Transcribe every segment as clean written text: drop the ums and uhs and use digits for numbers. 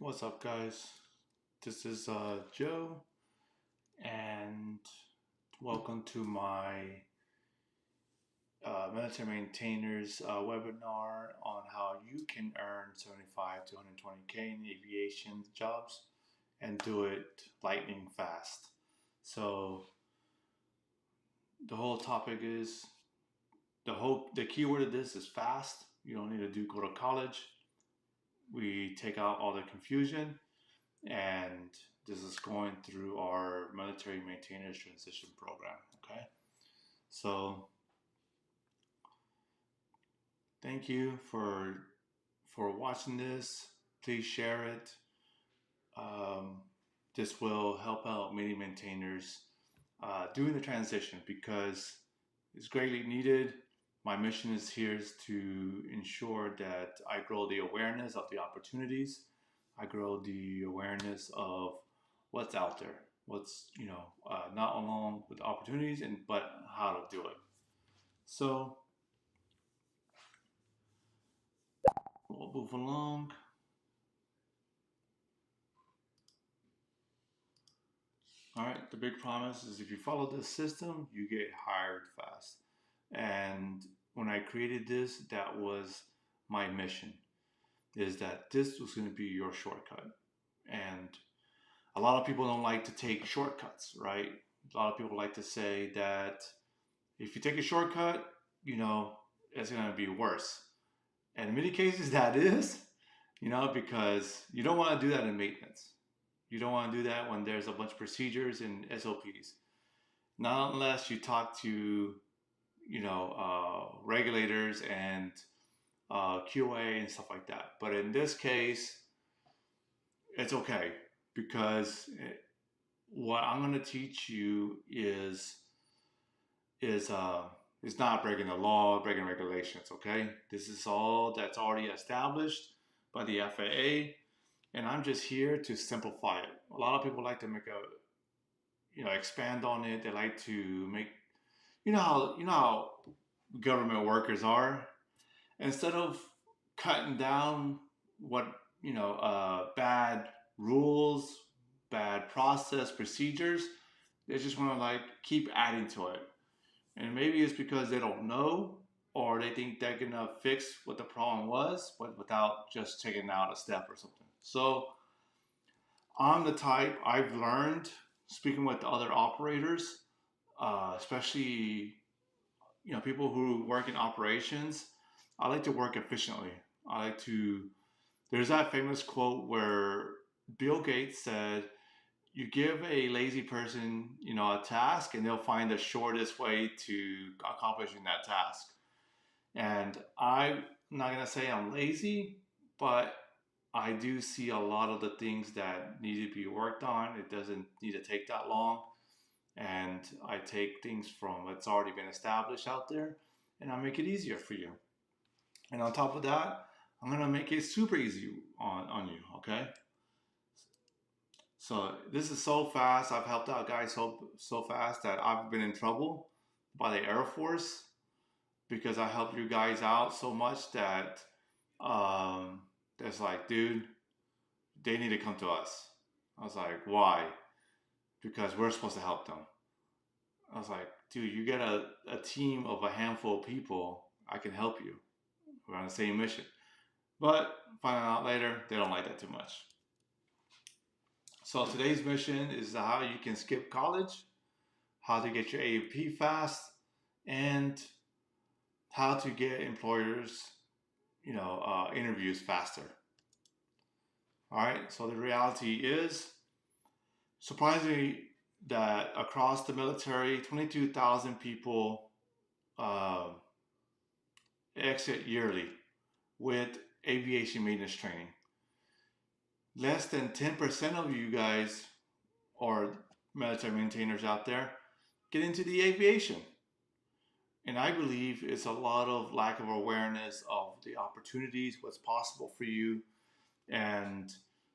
What's up, guys? This is Joe, and welcome to my military maintainers webinar on how you can earn 75 to 120K in aviation jobs and do it lightning fast. So the whole topic is the keyword of this is fast. You don't need to go to college. We take out all the confusion, and this is going through our military maintainers transition program. Okay, so thank you for watching this. Please share it. Um, this will help out many maintainers doing the transition because it's greatly needed. My mission is here is to ensure that I grow the awareness of the opportunities. I grow the awareness of what's out there, what's not along with opportunities, but how to do it. So we'll move along. All right, the big promise is if you follow this system, you get hired fast. And when I created this, that was my mission, is that this was going to be your shortcut. And a lot of people don't like to take shortcuts, right? A lot of people like to say that if you take a shortcut, it's going to be worse. And in many cases, that is, because you don't want to do that in maintenance. You don't want to do that when there's a bunch of procedures and SOPs. Not unless you talk to, regulators and QA and stuff like that. But in this case, it's okay because what I'm going to teach you is not breaking the law, breaking regulations. Okay, this is all that's already established by the FAA, and I'm just here to simplify it. A lot of people like to expand on it. They like to make, how government workers are. Instead of cutting down what bad rules, bad process procedures, they just want to keep adding to it. And maybe it's because they don't know, or they think they're gonna fix what the problem was, but without just taking out a step or something. So I'm the type, I've learned speaking with other operators, especially people who work in operations. I like to work efficiently. I like to. There's that famous quote where Bill Gates said, "You give a lazy person, a task, and they'll find the shortest way to accomplishing that task." And I'm not gonna say I'm lazy, but I do see a lot of the things that need to be worked on. It doesn't need to take that long, and I take things from what's already been established out there, and I make it easier for you. And on top of that, I'm gonna make it super easy on you. Okay. So this is so fast. I've helped out guys so fast that I've been in trouble by the Air Force because I helped you guys out so much that it's like, dude, they need to come to us. I was like, why? Because we're supposed to help them. I was like, dude, you get a team of a handful of people, I can help you. We're on the same mission. But finding out later, they don't like that too much. So today's mission is how you can skip college, how to get your AUP fast, and how to get employers, interviews faster. All right. So the reality is, surprisingly, that across the military, 22,000 people uh, exit yearly with aviation maintenance training. Less than 10% of you guys or military maintainers out there get into the aviation. And I believe it's a lot of lack of awareness of the opportunities, what's possible for you. And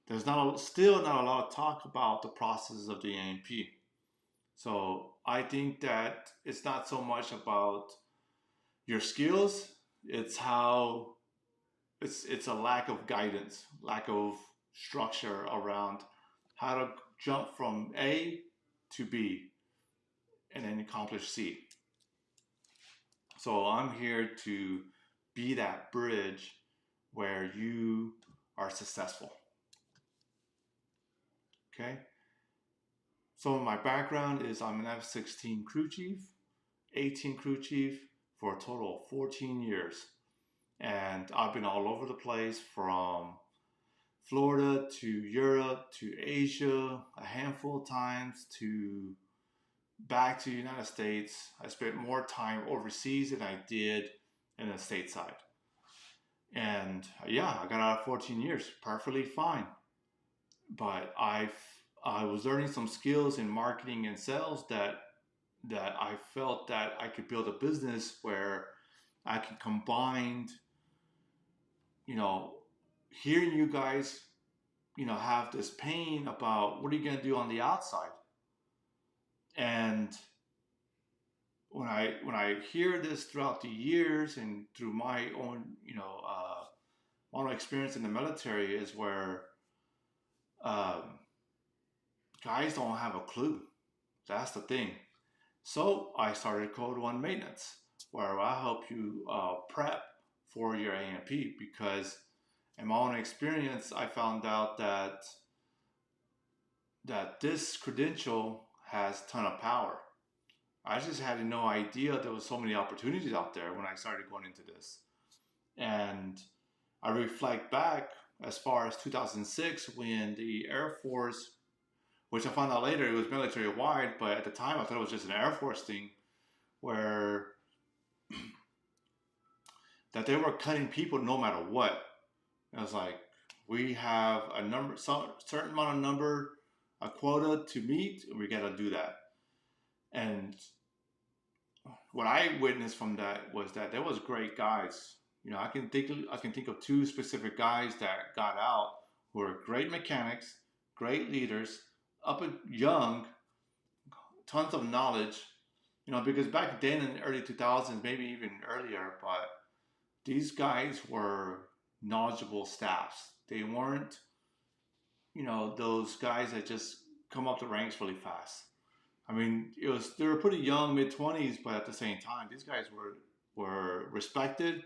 there's still not a lot of talk about the processes of the A&P. So I think that it's not so much about your skills, it's how it's a lack of guidance, lack of structure around how to jump from A to B and then accomplish C. So I'm here to be that bridge where you are successful. Okay. So my background is I'm an F-16 crew chief, 18 crew chief for a total of 14 years. And I've been all over the place from Florida to Europe to Asia a handful of times to back to the United States. I spent more time overseas than I did in the stateside. And yeah, I got out of 14 years perfectly fine. But I was learning some skills in marketing and sales that I felt that I could build a business where I can combine, you know, hearing you guys, have this pain about what are you going to do on the outside. And when I hear this throughout the years and through my own, own experience in the military is where um, guys don't have a clue. That's the thing. So I started Code One Maintenance, where I help you prep for your AMP because in my own experience, I found out that this credential has a ton of power. I just had no idea there was so many opportunities out there when I started going into this. And I reflect back as far as 2006 when the Air Force, which I found out later it was military wide, but at the time I thought it was just an Air Force thing where that they were cutting people no matter what. And I was like, we have a number, some certain amount of number, a quota to meet, and we got to do that. And what I witnessed from that was that there was great guys. I can think of two specific guys that got out who were great mechanics, great leaders, up and young, tons of knowledge. Because back then in the early 2000s, maybe even earlier, but these guys were knowledgeable staffs. They weren't, those guys that just come up the ranks really fast. I mean, they were pretty young, mid 20s, but at the same time, these guys were respected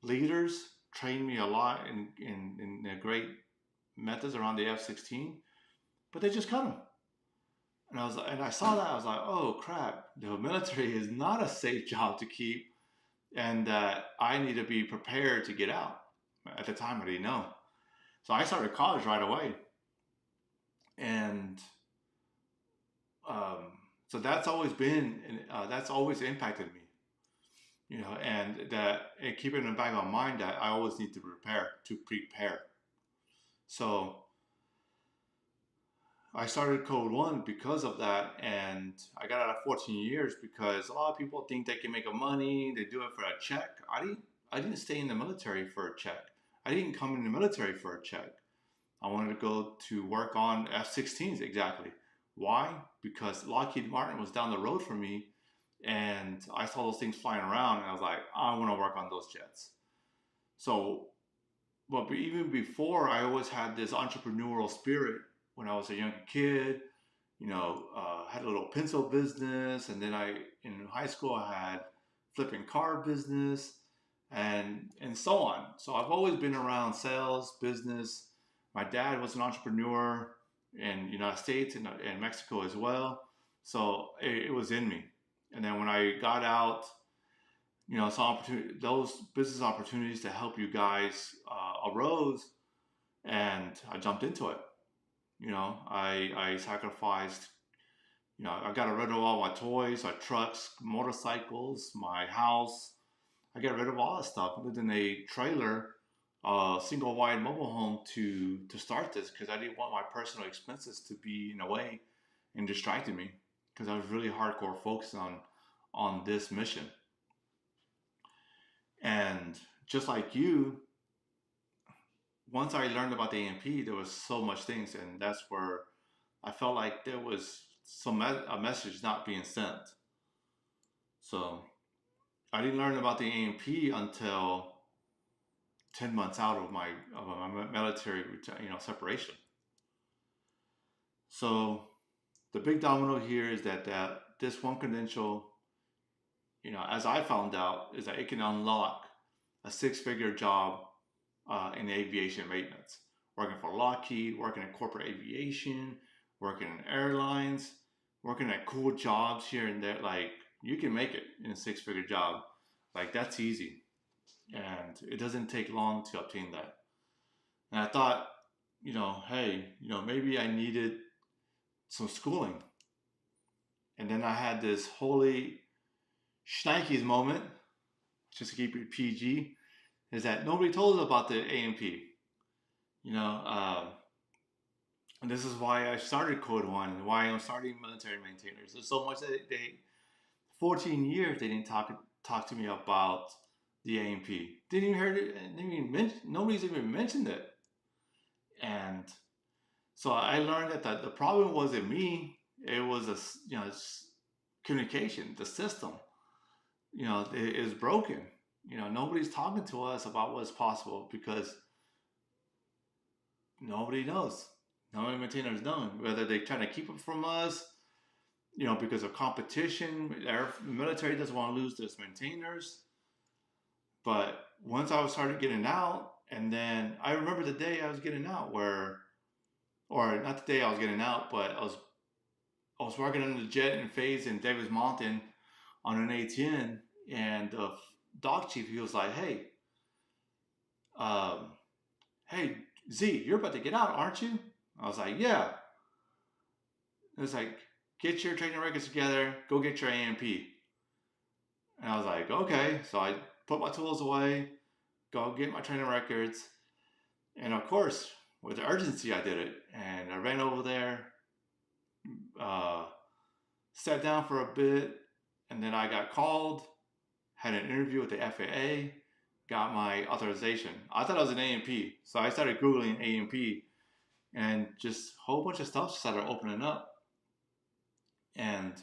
leaders. Trained me a lot in great methods around the F-16, but they just cut them. And I saw that I was like, oh crap, the military is not a safe job to keep, and that I need to be prepared to get out. At the time, I didn't know, so I started college right away, and um, so that's always impacted me, and keep it in the back of my mind that I always need to prepare. So I started Code One because of that, and I got out of 14 years because a lot of people think they can make a money. They do it for a check. I didn't stay in the military for a check. I didn't come in the military for a check. I wanted to go to work on F-16s exactly. Why? Because Lockheed Martin was down the road from me, and I saw those things flying around, and I was like, I want to work on those jets. So, but even before, I always had this entrepreneurial spirit. When I was a young kid, had a little pencil business, and then in high school I had flipping car business, and so on. So I've always been around sales, business. My dad was an entrepreneur in the United States and Mexico as well. So it was in me. And then when I got out, those business opportunities to help you guys arose, and I jumped into it. I sacrificed. I got rid of all my toys, my trucks, motorcycles, my house. I got rid of all that stuff. Lived in a trailer, single wide mobile home to start this because I didn't want my personal expenses to be in a way and distracted me because I was really hardcore focused on this mission. And just like you, once I learned about the AMP, there was so much things, and that's where I felt like there was a message not being sent. So I didn't learn about the AMP until 10 months out of my military, separation. So the big domino here is that this one credential, as I found out, is that it can unlock a six-figure job in aviation maintenance, working for Lockheed, working in corporate aviation, working in airlines, working at cool jobs here and there. Like you can make it in a six-figure job. Like that's easy, and it doesn't take long to obtain that. And I thought, hey, maybe I needed some schooling. And then I had this holy shnikes moment, just to keep it PG, is that nobody told us about the A&P. You know, and this is why I started Code One and why I'm starting military maintainers. There's so much that 14 years they didn't talk to me about the A&P. Didn't even heard it. Didn't even mention. Nobody's even mentioned it. And so I learned that the problem wasn't me. It was communication, the system. It is broken. Nobody's talking to us about what's possible because nobody knows. No maintainers know whether they're trying to keep it from us. Because of competition, the military doesn't want to lose those maintainers. But once I started getting out, and then I remember the day I was getting out, or not the day I was getting out, but I was working on the jet and phase in Davis Mountain on an ATN, and the dog chief, he was like, um, hey, Z, you're about to get out, aren't you? I was like, yeah. It was like, get your training records together, go get your A&P. And I was like, okay. So I put my tools away, go get my training records. And of course, with urgency, I did it. And I ran over there, uh, sat down for a bit, and then I got called, had an interview with the FAA, got my authorization. I thought I was an A&P, so I started Googling A&P, and just a whole bunch of stuff started opening up. And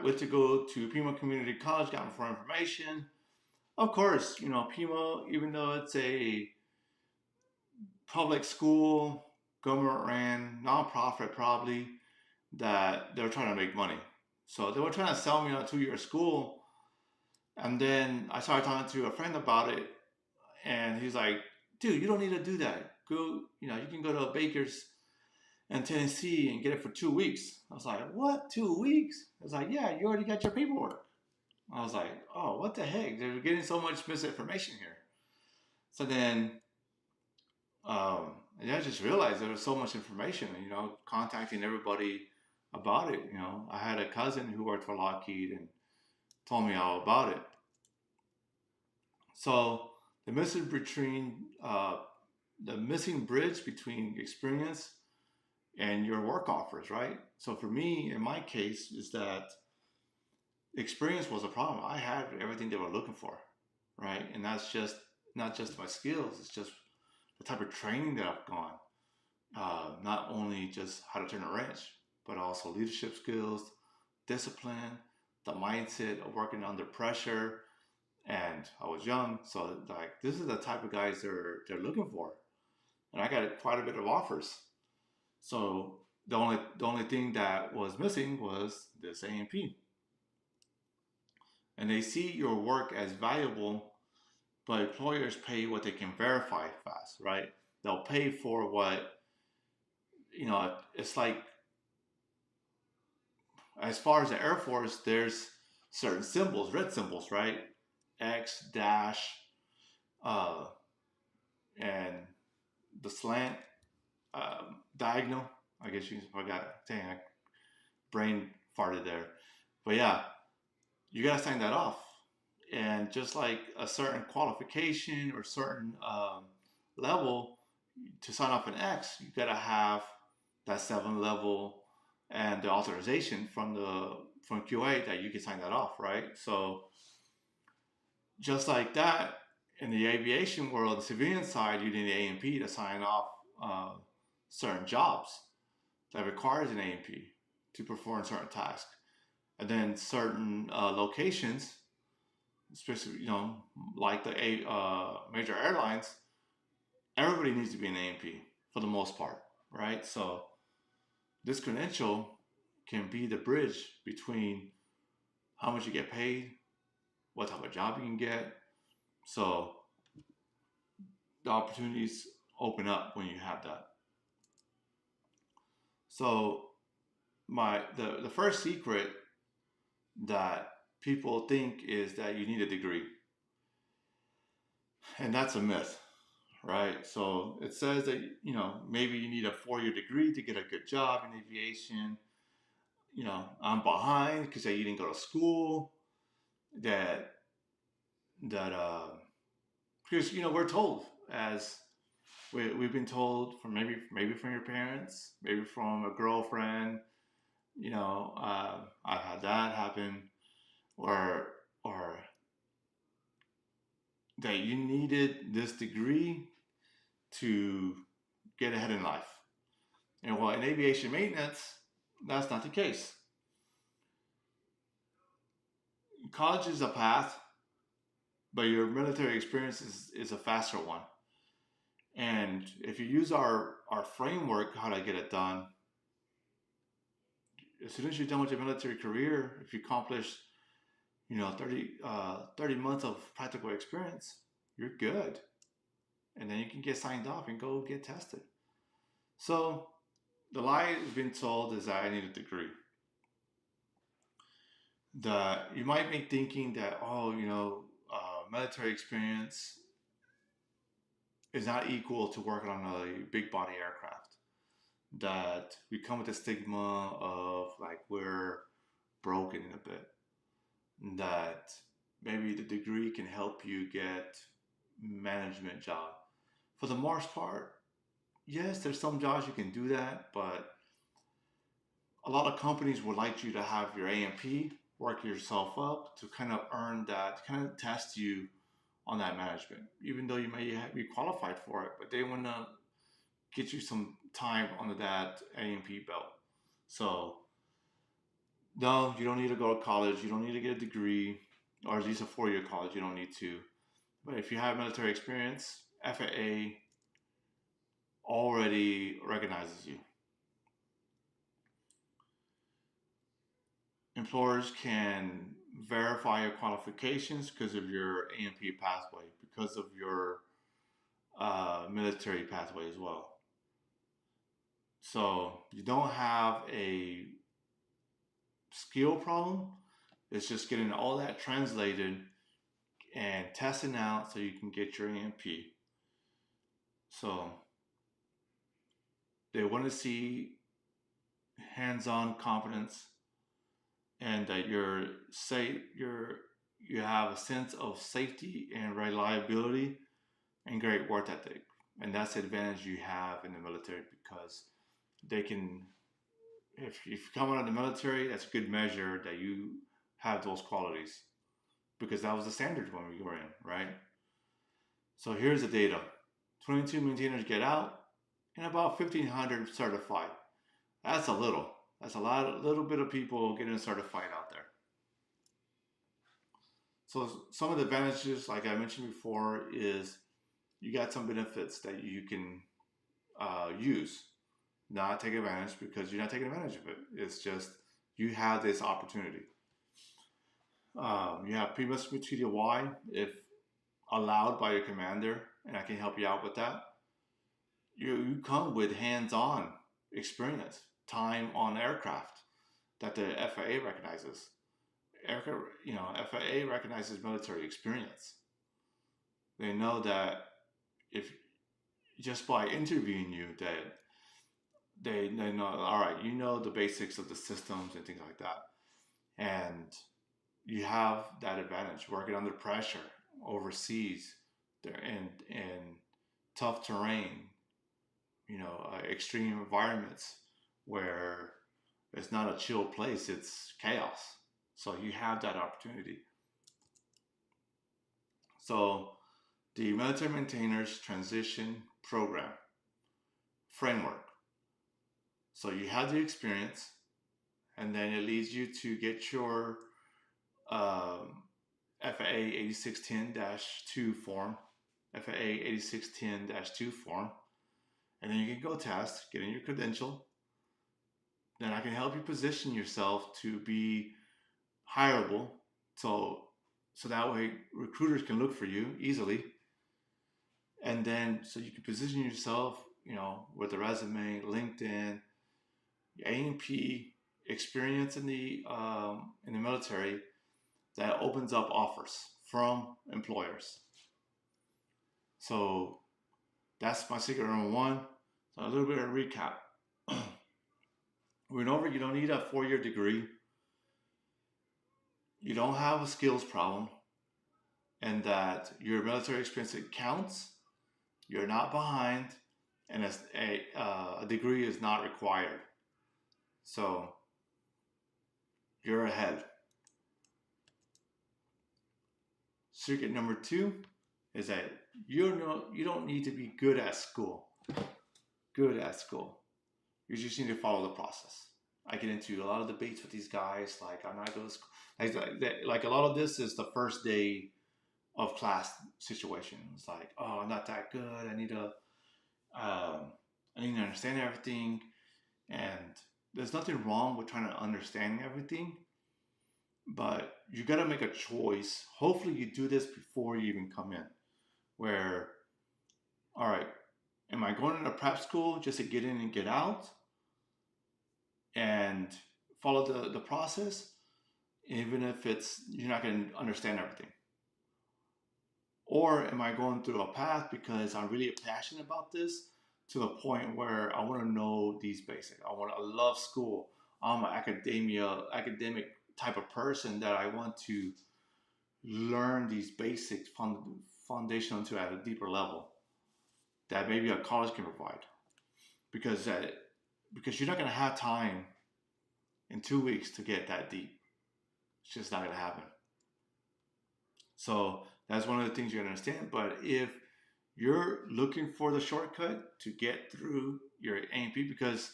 went to go to Pima Community College, got more information. Of course, Pima, even though it's a public school, government ran, nonprofit probably, that they were trying to make money. So they were trying to sell me on a 2-year school. And then I started talking to a friend about it, and he's like, dude, you don't need to do that. Go, you can go to a Baker's in Tennessee and get it for 2 weeks. I was like, what, 2 weeks? I was like, yeah, you already got your paperwork. I was like, oh, what the heck? They're getting so much misinformation here. So then, and I just realized there was so much information, contacting everybody about it. I had a cousin who worked for Lockheed and told me all about it. So the missing bridge between experience and your work offers, right? So for me, in my case, is that experience was a problem. I had everything they were looking for, right? And that's just not just my skills; it's just the type of training that I've gone. Not only just how to turn a wrench, but also leadership skills, discipline, the mindset of working under pressure. And I was young, so like this is the type of guys they're looking for, and I got quite a bit of offers. So the only thing that was missing was this A&P, and they see your work as valuable, but employers pay what they can verify fast, right? They'll pay for what it's like. As far as the Air Force, there's certain symbols, red symbols, right? X dash, uh, and the slant, diagonal. I guess you forgot. Dang, I brain farted there. But yeah, you gotta sign that off. And just like a certain qualification or certain level to sign off an X, you gotta have that 7 level and the authorization from QA that you can sign that off, right? So just like that, in the aviation world, the civilian side, you need an A&P to sign off certain jobs that requires an A&P to perform certain tasks. And then certain locations, especially like the major airlines, everybody needs to be an AMP for the most part, right? So this credential can be the bridge between how much you get paid, what type of job you can get. So the opportunities open up when you have that. So the first secret that people think is that you need a degree, and that's a myth, right? So it says that maybe you need a 4-year degree to get a good job in aviation. I'm behind because you didn't go to school. That that because we're told as we've been told from maybe from your parents, maybe from a girlfriend. I've had that happen, or that you needed this degree to get ahead in life. And well, in aviation maintenance, that's not the case. College is a path, but your military experience is a faster one. And if you use our framework, how to get it done, as soon as you're done with your military career, if you accomplish 30 months of practical experience, you're good. And then you can get signed off and go get tested. So the lie has been told is that I need a degree. That you might be thinking that, military experience is not equal to working on a big body aircraft. That we come with the stigma of like we're broken in a bit. That maybe the degree can help you get management job. For the most part, yes, there's some jobs you can do that, but a lot of companies would like you to have your AMP, work yourself up to kind of earn that, kind of test you on that management, even though you may be qualified for it, but they want to get you some time under that AMP belt. So, no, you don't need to go to college. You don't need to get a degree, or at least a 4-year college. You don't need to. But if you have military experience, FAA already recognizes you. Employers can verify your qualifications because of your AMP pathway, because of your military pathway as well. So you don't have a skill problem. It's just getting all that translated and testing out so you can get your AMP. So they want to see hands-on competence and that you have a sense of safety and reliability and great work ethic. And that's the advantage you have in the military because they can, if you come out of the military, that's a good measure that you have those qualities because that was the standard when we were in, right? So here's the data. 22 maintainers get out and about 1,500 certified. That's a little. That's a little bit of people getting certified out there. So some of the advantages, like I mentioned before, is you got some benefits that you can use, not take advantage because you're not taking advantage of it. It's just you have this opportunity. You have pre-must TDY if allowed by your commander, and I can help you out with that. You come with hands-on experience, time on aircraft that the FAA recognizes. FAA recognizes military experience. They know that if just by interviewing you, that they know, all right, you know the basics of the systems and things like that, and you have that advantage working under pressure overseas, there in tough terrain, extreme environments where it's not a chill place, it's chaos. So you have that opportunity. So the military maintainers transition program framework. So you have the experience, and then it leads you to get your FAA 8610-2 form, FAA 8610-2 form, and then you can go test, get in your credential. Then I can help you position yourself to be hireable, so so that way recruiters can look for you easily, and then so you can position yourself, with a resume, LinkedIn, A&P experience in the military that opens up offers from employers. So that's my secret number one. So a little bit of recap. We know you don't need a 4-year degree. You don't have a skills problem, and that your military experience it counts. You're not behind, and a degree is not required. So you're ahead. Secret number two is that you don't need to be good at school. Good at school. You just need to follow the process. I get into a lot of debates with these guys, like I'm not going to school. Like a lot of this is the first day of class situation. It's like, oh, I'm not that good. I need to understand everything, and there's nothing wrong with trying to understand everything, but you got to make a choice. Hopefully, you do this before you even come in. Where, all right, am I going to prep school just to get in and get out, and follow the process, even if you're not going to understand everything? Or am I going through a path because I'm really passionate about this to the point where I want to know these basics? I love school. I'm an academic type of person that I want to learn these basics foundational to at a deeper level that maybe a college can provide. Because because you're not going to have time in 2 weeks to get that deep. It's just not going to happen. So that's one of the things you understand. But if you're looking for the shortcut to get through your A&P, because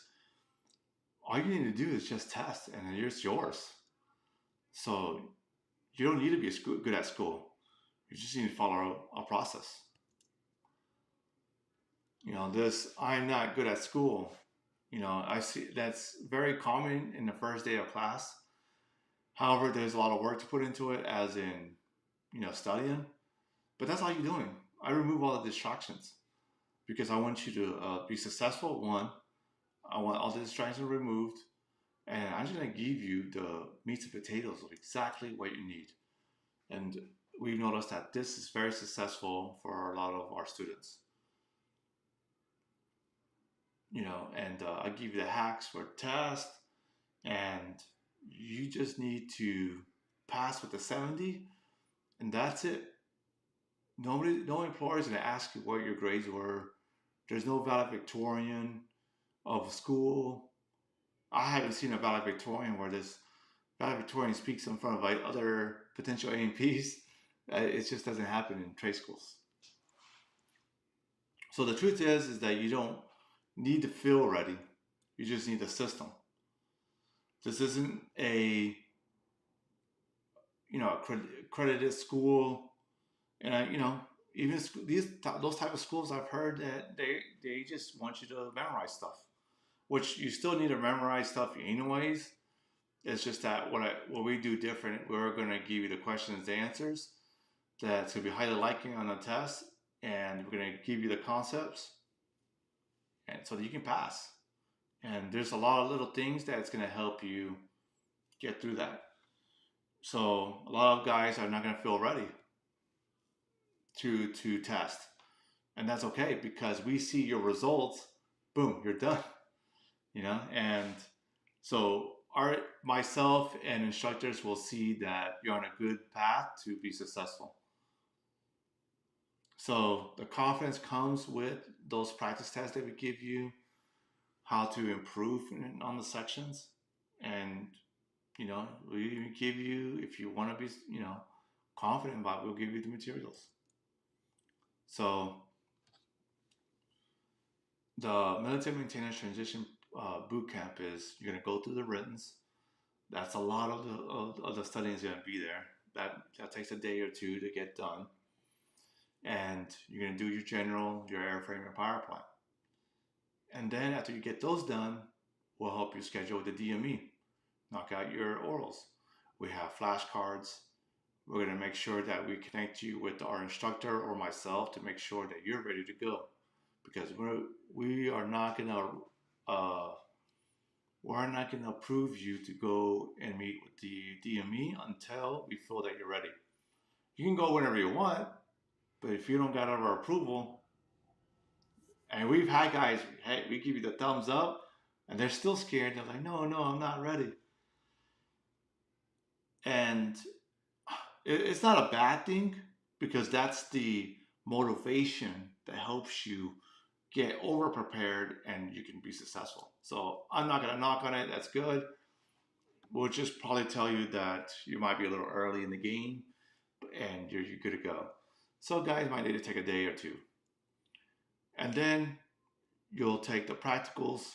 all you need to do is just test and it's yours. So you don't need to be good at school. You just need to follow a process. This I'm not good at school. I see that's very common in the first day of class. However, there's a lot of work to put into it, as in, studying. But that's all you're doing. I remove all the distractions because I want you to be successful. One, I want all the distractions removed, and I'm just going to give you the meat and potatoes of exactly what you need. And we've noticed that this is very successful for a lot of our students. And I give you the hacks for test, and you just need to pass with a 70, and that's it. No employer is going to ask you what your grades were. There's no valedictorian of school. I haven't seen a valedictorian where this valedictorian speaks in front of like other potential A&Ps. It just doesn't happen in trade schools. So the truth is that you don't need to feel ready. You just need the system. This isn't a accredited school, and even those type of schools I've heard that they just want you to memorize stuff, which you still need to memorize stuff anyways. It's just that what we do different. We're going to give you the questions, the answers that's going to be highly likely on the test, and we're going to give you the concepts, and so that you can pass. And there's a lot of little things that's going to help you get through that. So a lot of guys are not going to feel ready to test, and that's okay because we see your results. Boom, you're done. And so myself and instructors will see that you're on a good path to be successful. So the confidence comes with those practice tests that we give you, how to improve on the sections, and we even give you, if you want to be confident about it, we'll give you the materials. So the military maintenance transition boot camp is you're going to go through the writtens. That's a lot of the studying is going to be there. That takes a day or two to get done. and you're going to do your general, your airframe, and power plant. And then after you get those done, we'll help you schedule the DME, knock out your orals. We have flashcards. We're going to make sure that we connect you with our instructor or myself to make sure that you're ready to go, because we are not going to approve you to go and meet with the DME until we feel that you're ready. You can go whenever you want, but if you don't got our approval, and we've had guys, hey, we give you the thumbs up, and they're still scared. They're like, no, I'm not ready. And it's not a bad thing, because that's the motivation that helps you get over prepared and you can be successful. So I'm not going to knock on it. That's good. We'll just probably tell you that you might be a little early in the game and you're good to go. So guys might need to take a day or two. And then you'll take the practicals,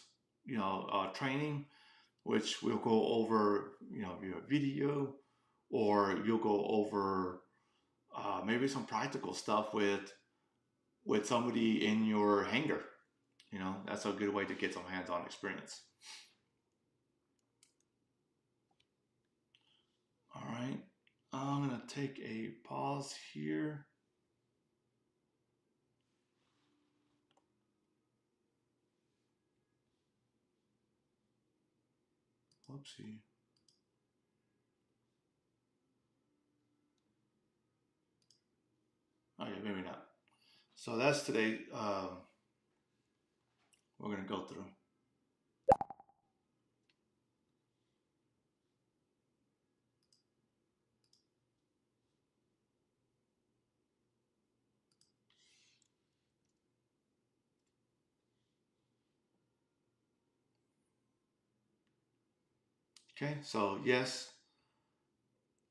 training, which we'll go over, your video, or you'll go over maybe some practical stuff with somebody in your hangar. That's a good way to get some hands-on experience. All right, I'm gonna take a pause here. Whoopsie. Okay, maybe not. So that's today. We're gonna go through. Okay, so yes,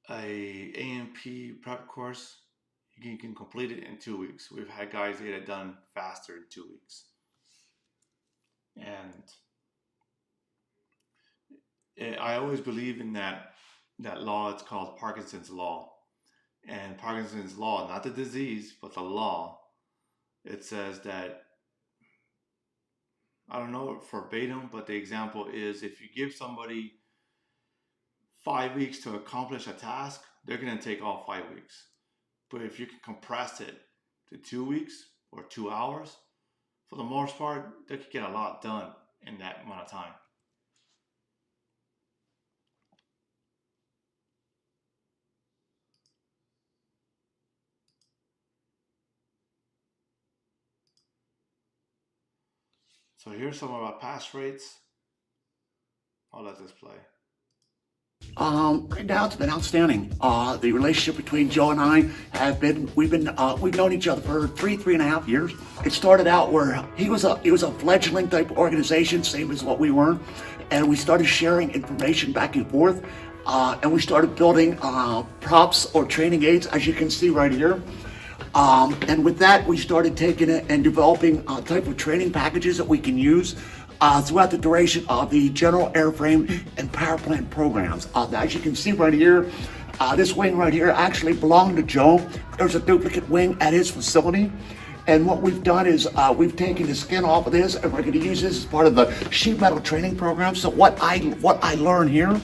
a A&P prep course, you can complete it in 2 weeks. We've had guys get it done faster in 2 weeks. And I always believe in that law. It's called Parkinson's law. And Parkinson's law, not the disease, but the law, it says that, I don't know verbatim, but the example is, if you give somebody 5 weeks to accomplish a task, they're going to take all 5 weeks. But if you can compress it to 2 weeks or 2 hours, for the most part, they could get a lot done in that amount of time. So here's some of our pass rates. I'll let this play. Right now it's been outstanding. The relationship between Joe and I we've known each other for three and a half years. It started out where he was a fledgling type organization, same as what we were, and we started sharing information back and forth, and we started building props or training aids, as you can see right here. And with that, we started taking it and developing type of training packages that we can use throughout the duration of the general airframe and power plant programs. As you can see right here, this wing right here actually belonged to Joe. There's a duplicate wing at his facility. And what we've done is we've taken the skin off of this, and we're going to use this as part of the sheet metal training program. So what I learn here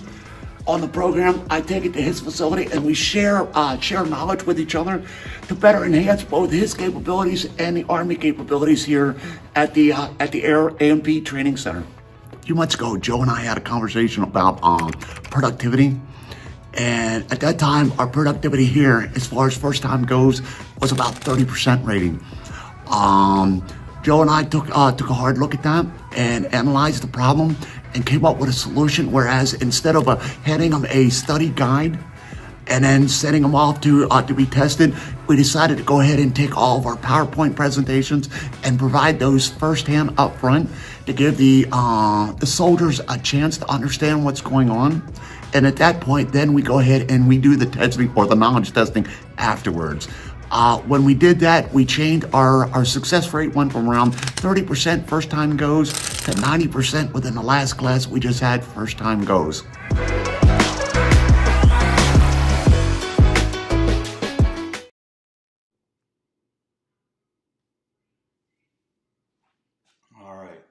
on the program, I take it to his facility, and we share knowledge with each other to better enhance both his capabilities and the Army capabilities here at the Air A&P Training Center. A few months ago, Joe and I had a conversation about productivity, and at that time, our productivity here, as far as first time goes, was about 30% rating. Joe and I took a hard look at that and analyzed the problem and came up with a solution. Whereas instead of handing them a study guide and then sending them off to be tested, we decided to go ahead and take all of our PowerPoint presentations and provide those firsthand up front to give the soldiers a chance to understand what's going on. And at that point, then we go ahead and we do the testing or the knowledge testing afterwards. When we did that, we changed our success rate, went from around 30% first time goes to 90% within the last class we just had first time goes. All right.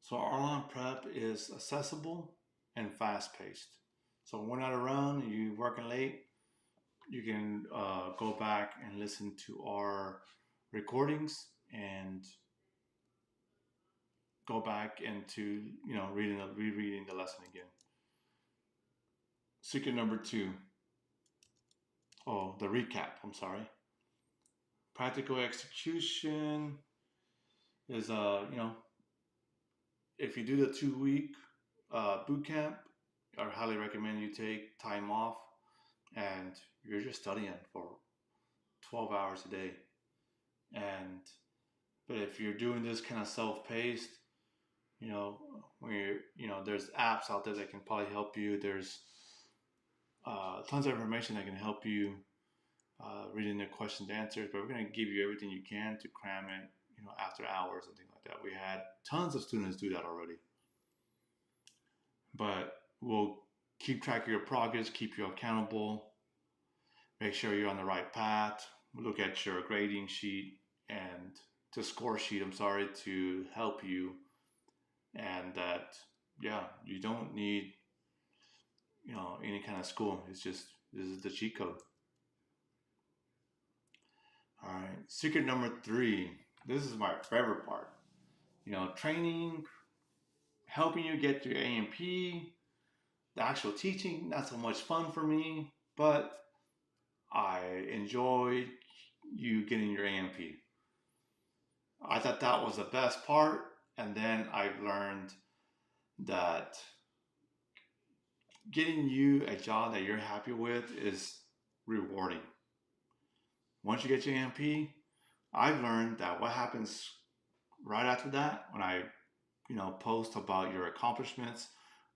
So our online prep is accessible and fast paced. So when we're not around, you working late, you can go back and listen to our recordings and go back into rereading the lesson again. Secret number two. Oh, the recap. I'm sorry. Practical execution is if you do the 2 week boot camp, I highly recommend you take time off and you're just studying for 12 hours a day. And but if you're doing this kind of self-paced, you know, when there's apps out there that can probably help you. There's tons of information that can help you reading the questions and answers. But we're going to give you everything you can to cram it, after hours and things like that. We had tons of students do that already. But we'll keep track of your progress, keep you accountable, make sure you're on the right path. Look at your grading sheet and the score sheet, I'm sorry, to help you. And that, yeah, you don't need, any kind of school. It's just, this is the cheat code. All right. Secret number three. This is my favorite part. Training, helping you get your AMP, the actual teaching, not so much fun for me, but I enjoy you getting your AMP. I thought that was the best part. And then I've learned that getting you a job that you're happy with is rewarding. Once you get your AMP, I've learned that what happens right after that, when I, post about your accomplishments,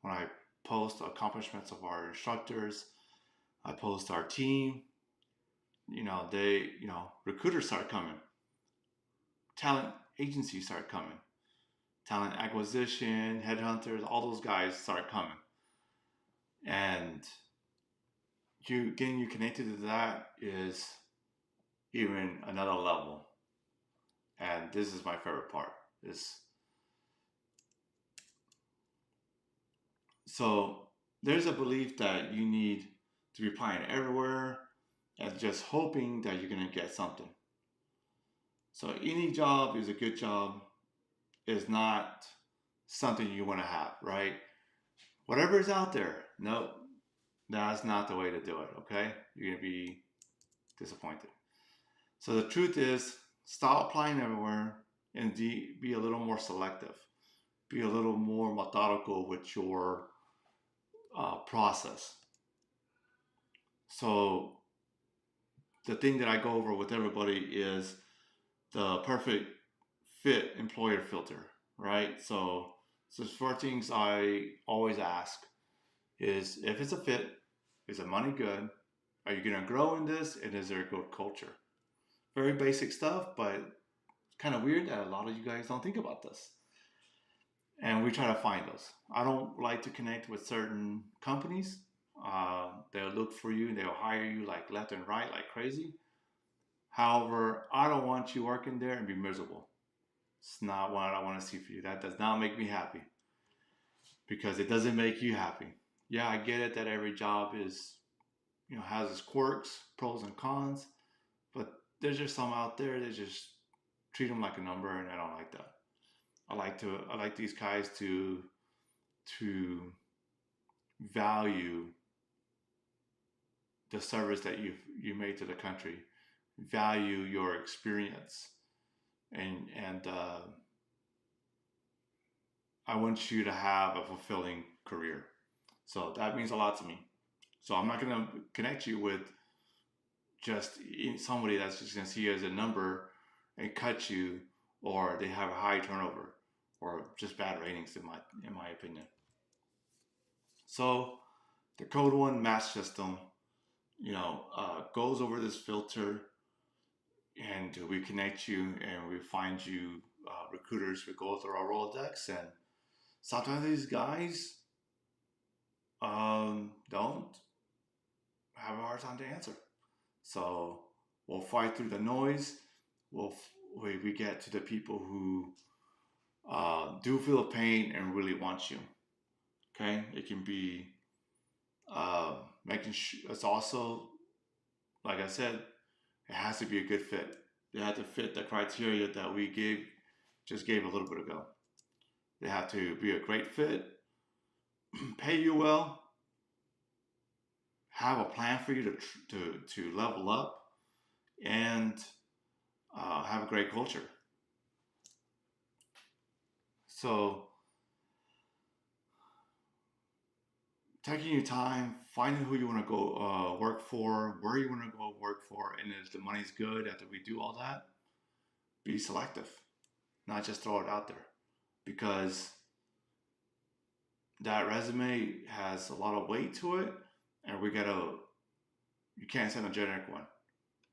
when I post accomplishments of our instructors, I post our team, recruiters start coming, talent agencies start coming, talent acquisition, headhunters, all those guys start coming. And you getting you connected to that is even another level. And this is my favorite part. Is so there's a belief that you need to be applying everywhere and just hoping that you're gonna get something. So any job is a good job, is not something you want to have, right? Whatever is out there, nope, that's not the way to do it, okay? You're gonna be disappointed. So the truth is, stop applying everywhere and be a little more selective. Be a little more methodical with your process. So the thing that I go over with everybody is the perfect fit employer filter, right? So four things I always ask is if it's a fit, is the money good? Are you going to grow in this? And is there a good culture? Very basic stuff, but it's kind of weird that a lot of you guys don't think about this. And we try to find those. I don't like to connect with certain companies. They'll look for you, they'll hire you like left and right, like crazy. However, I don't want you working there and be miserable. It's not what I want to see for you. That does not make me happy because it doesn't make you happy. Yeah, I get it that every job is, has its quirks, pros and cons, but there's just some out there that just treat them like a number, and I don't like that. I like these guys to value the service that you made to the country, value your experience, and I want you to have a fulfilling career. So that means a lot to me. So I'm not going to connect you with just somebody that's just going to see you as a number and cut you, or they have a high turnover, or just bad ratings in my opinion. So the Code One match system, goes over this filter, and we connect you and we find you recruiters. We go through our Rolodex, and sometimes these guys don't have a hard time to answer. So we'll fight through the noise. We get to the people who do feel the pain and really want you. Okay, it can be uh, making sure. It's also, like I said, it has to be a good fit. They have to fit the criteria that we gave a little bit ago. They have to be a great fit, pay you well, have a plan for you to level up, and have a great culture. So taking your time, finding who you want to go work for, where you want to go work for, and if the money's good after we do all that, be selective, not just throw it out there, because that resume has a lot of weight to it, and you can't send a generic one.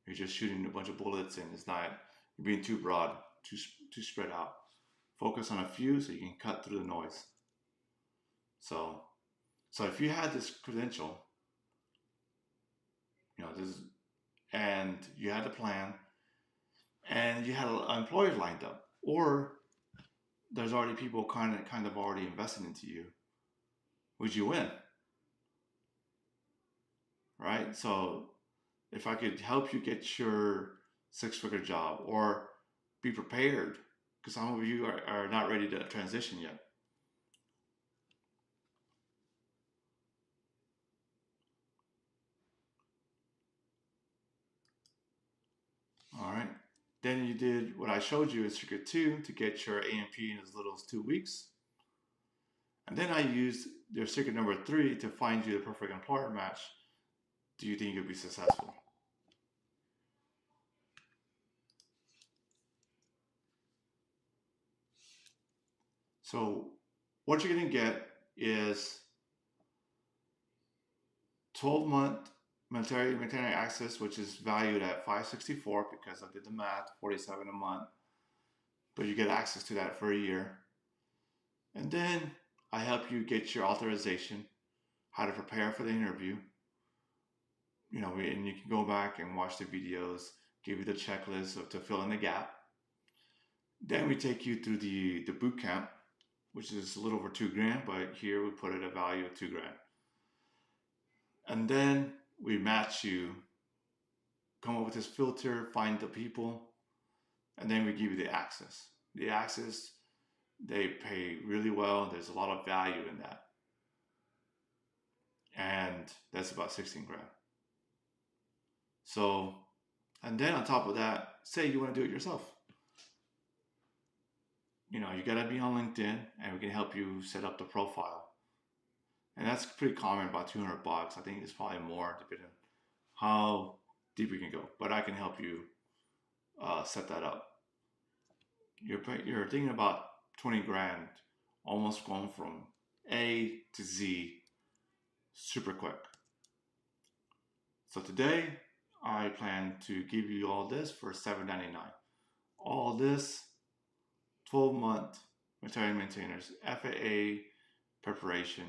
You're just shooting a bunch of bullets, and it's not you're being too broad, too spread out. Focus on a few so you can cut through the noise. So, so if you had this credential, this, and you had a plan, and you had an employer lined up, or there's already people kind of already invested into you, would you win? Right? So if I could help you get your six-figure job or be prepared, because some of you are not ready to transition yet. All right. Then you did what I showed you in Secret 2 to get your AMP in as little as 2 weeks. And then I used your secret number 3 to find you the perfect employer match. Do you think you'll be successful? So what you're going to get is 12-month Miiltary access, which is valued at $564 because I did the math, $47 a month. But you get access to that for a year. And then I help you get your authorization, how to prepare for the interview. And you can go back and watch the videos, give you the checklist to fill in the gap. Then we take you through the boot camp, which is a little over $2,000, but here we put it a value of $2,000. And then we match you, come up with this filter, find the people, and then we give you the access. The access, they pay really well. There's a lot of value in that. And that's about $16,000. So, and then on top of that, say you want to do it yourself. You gotta be on LinkedIn, and we can help you set up the profile. And that's pretty common, about $200. I think it's probably more depending on how deep we can go. But I can help you set that up. You're thinking about $20,000, almost going from A to Z super quick. So today I plan to give you all this for $7.99. All this 12-month Miiltary maintainers, FAA preparation,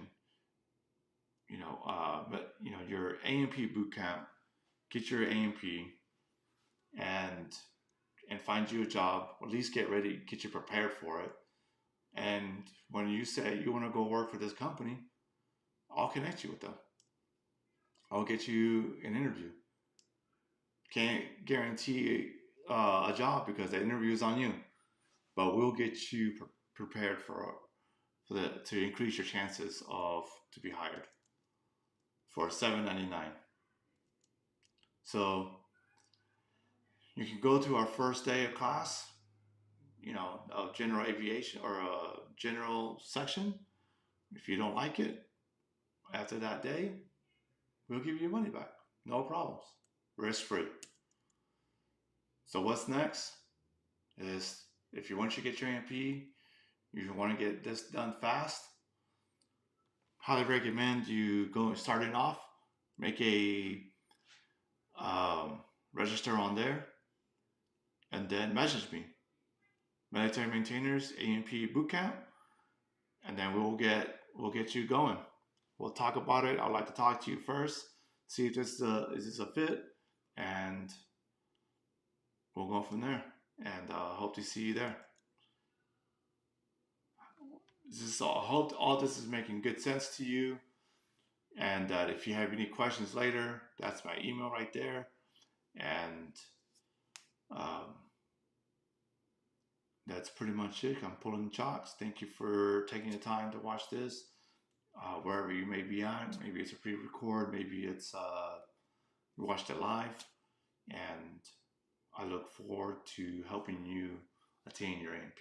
your AMP bootcamp, get your AMP and find you a job, or at least get ready, get you prepared for it. And when you say you want to go work for this company, I'll connect you with them. I'll get you an interview. Can't guarantee a job because the interview is on you, but we'll get you prepared to increase your chances to be hired for $7.99. So you can go to our first day of class, of general aviation or a general section. If you don't like it after that day, we'll give you your money back. No problems. Risk free. So what's next is if you want to get your AMP, you want to get this done fast, highly recommend you go starting off, make a register on there, and then message me. Miiltary Maintainers AMP Bootcamp, and then we'll get you going. We'll talk about it. I'd like to talk to you first, see if is this a fit, and we'll go from there. And hope to see you there. I hope all this is making good sense to you. And that if you have any questions later, that's my email right there. And um, that's pretty much it. I'm pulling chalks. Thank you for taking the time to watch this. Wherever you may be on, maybe it's a pre-record, maybe it's you watched it live, and I look forward to helping you attain your AMP.